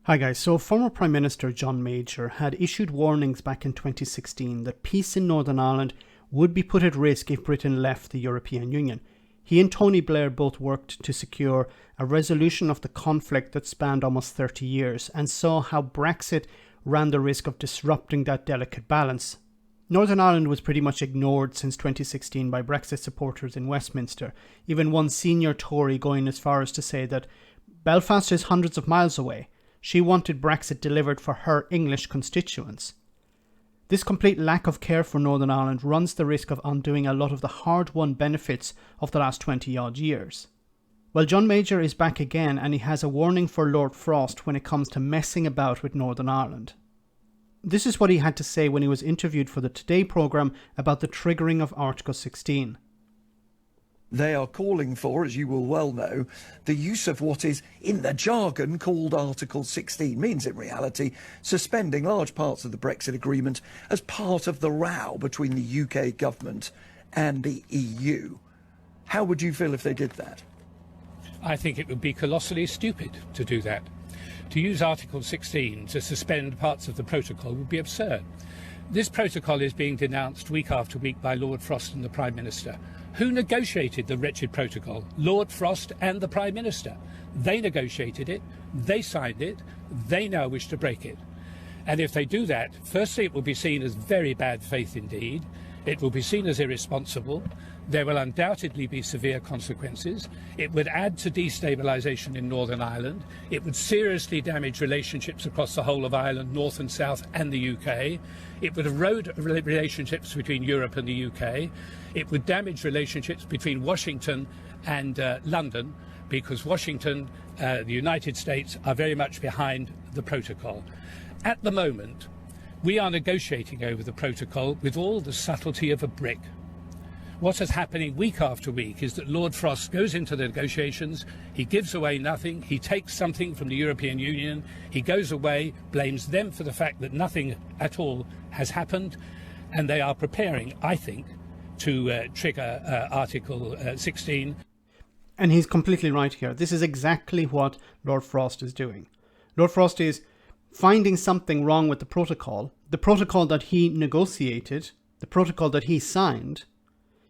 Hi guys, so former Prime Minister John Major had issued warnings back in 2016 that peace in Northern Ireland would be put at risk if Britain left the European Union. He and Tony Blair both worked to secure a resolution of the conflict that spanned almost 30 years and saw how Brexit ran the risk of disrupting that delicate balance. Northern Ireland was pretty much ignored since 2016 by Brexit supporters in Westminster, even one senior Tory going as far as to say that Belfast is hundreds of miles away. She wanted Brexit delivered for her English constituents. This complete lack of care for Northern Ireland runs the risk of undoing a lot of the hard-won benefits of the last 20-odd years. Well, John Major is back again, and he has a warning for Lord Frost when it comes to messing about with Northern Ireland. This is what he had to say when he was interviewed for the Today programme about the triggering of Article 16. They are calling for, as you will well know, the use of what is in the jargon called Article 16, means in reality suspending large parts of the Brexit agreement as part of the row between the UK government and the EU. How would you feel if they did that? I think it would be colossally stupid to do that. To use Article 16 to suspend parts of the protocol would be absurd. This protocol is being denounced week after week by Lord Frost and the Prime Minister. Who negotiated the wretched protocol? Lord Frost and the Prime Minister. They negotiated it, they signed it, they now wish to break it. And if they do that, firstly, it will be seen as very bad faith indeed. It will be seen as irresponsible. There will undoubtedly be severe consequences. It would add to destabilisation in Northern Ireland. It would seriously damage relationships across the whole of Ireland, North and South, and the UK. It would erode relationships between Europe and the UK. It would damage relationships between Washington and London, because Washington, the United States, are very much behind the protocol. At the moment, we are negotiating over the protocol with all the subtlety of a brick. What is happening week after week is that Lord Frost goes into the negotiations, he gives away nothing, he takes something from the European Union, he goes away, blames them for the fact that nothing at all has happened, and they are preparing, I think, to trigger Article 16. And he's completely right here. This is exactly what Lord Frost is doing. Lord Frost is finding something wrong with the protocol that he negotiated, the protocol that he signed,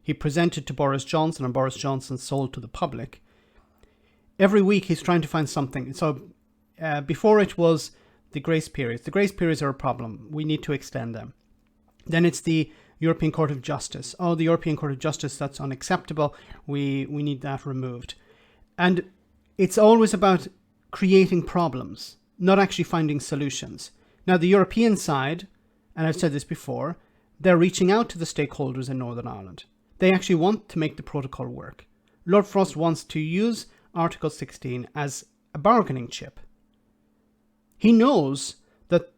he presented to Boris Johnson and Boris Johnson sold to the public. Every week he's trying to find something. So before it was the grace periods. The grace periods are a problem. We need to extend them. Then it's the European Court of Justice. Oh, the European Court of Justice, that's unacceptable. We need that removed. And it's always about creating problems, not actually finding solutions. Now, the European side, and I've said this before, they're reaching out to the stakeholders in Northern Ireland. They actually want to make the protocol work. Lord Frost wants to use Article 16 as a bargaining chip. He knows that,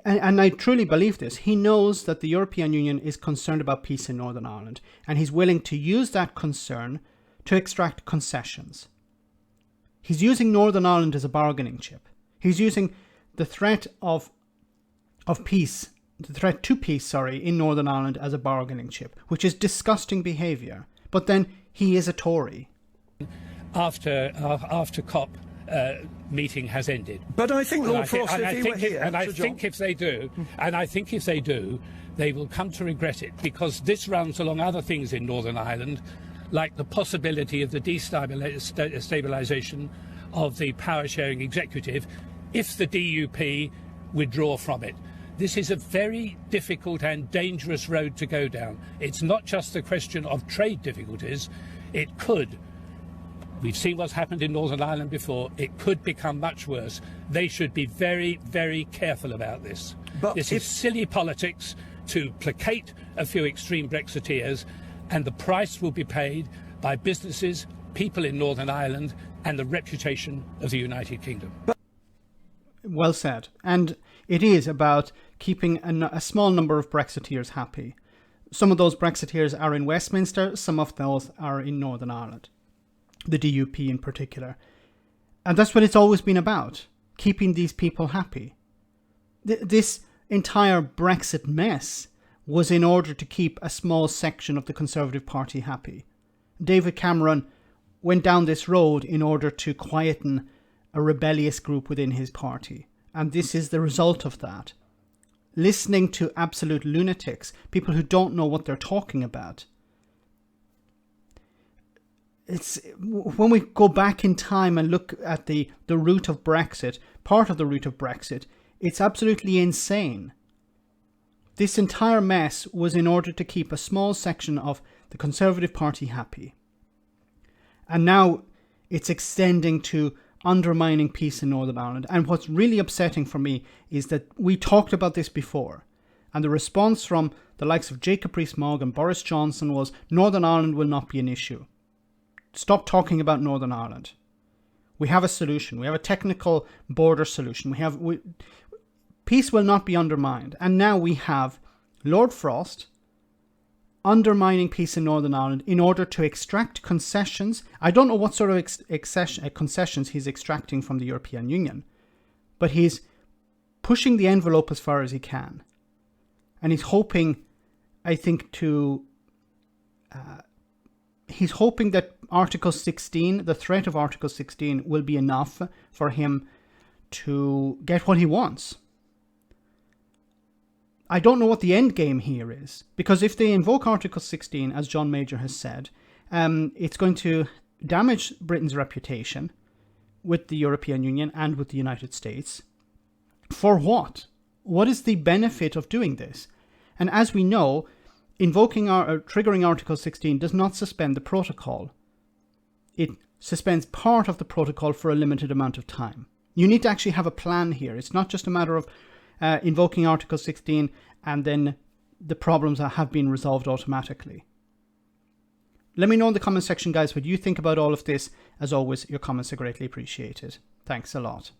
and I truly believe this, he knows that the European Union is concerned about peace in Northern Ireland, and he's willing to use that concern to extract concessions. He's using Northern Ireland as a bargaining chip. He's using the threat of peace, the threat to peace, in Northern Ireland as a bargaining chip, which is disgusting behaviour. But then he is a Tory. After COP meeting has ended. But I think Lord Frost, if he were here, and I think if they do, they will come to regret it, because this runs along other things in Northern Ireland, like the possibility of the destabilisation of the power-sharing executive if the DUP withdraw from it. This is a very difficult and dangerous road to go down. It's not just a question of trade difficulties. It could, we've seen what's happened in Northern Ireland before, it could become much worse. They should be very, very careful about this. But this is silly politics to placate a few extreme Brexiteers, and the price will be paid by businesses, people in Northern Ireland, and the reputation of the United Kingdom. Well said. And it is about keeping a small number of Brexiteers happy. Some of those Brexiteers are in Westminster, some of those are in Northern Ireland, the DUP in particular. And that's what it's always been about, keeping these people happy. This entire Brexit mess was in order to keep a small section of the Conservative Party happy. David Cameron went down this road in order to quieten a rebellious group within his party. And this is the result of that. Listening to absolute lunatics, people who don't know what they're talking about. It's when we go back in time and look at the root of Brexit, part of the root of Brexit, it's absolutely insane. This entire mess was in order to keep a small section of the Conservative Party happy. And now it's extending to undermining peace in Northern Ireland. And what's really upsetting for me is that we talked about this before. And the response from the likes of Jacob Rees-Mogg and Boris Johnson was, Northern Ireland will not be an issue. Stop talking about Northern Ireland. We have a solution. We have a technical border solution. Peace will not be undermined. And now we have Lord Frost undermining peace in Northern Ireland in order to extract concessions. I don't know what sort of concessions he's extracting from the European Union, but he's pushing the envelope as far as he can. And he's hoping, I think, he's hoping that Article 16, the threat of Article 16, will be enough for him to get what he wants. I don't know what the end game here is, because if they invoke Article 16, as John Major has said, it's going to damage Britain's reputation with the European Union and with the United States. For what? What is the benefit of doing this? And as we know, triggering Article 16 does not suspend the protocol. It suspends part of the protocol for a limited amount of time. You need to actually have a plan here. It's not just a matter of invoking Article 16 and then the problems have been resolved automatically. Let me know in the comment section, guys, what you think about all of this. As always, your comments are greatly appreciated. Thanks a lot.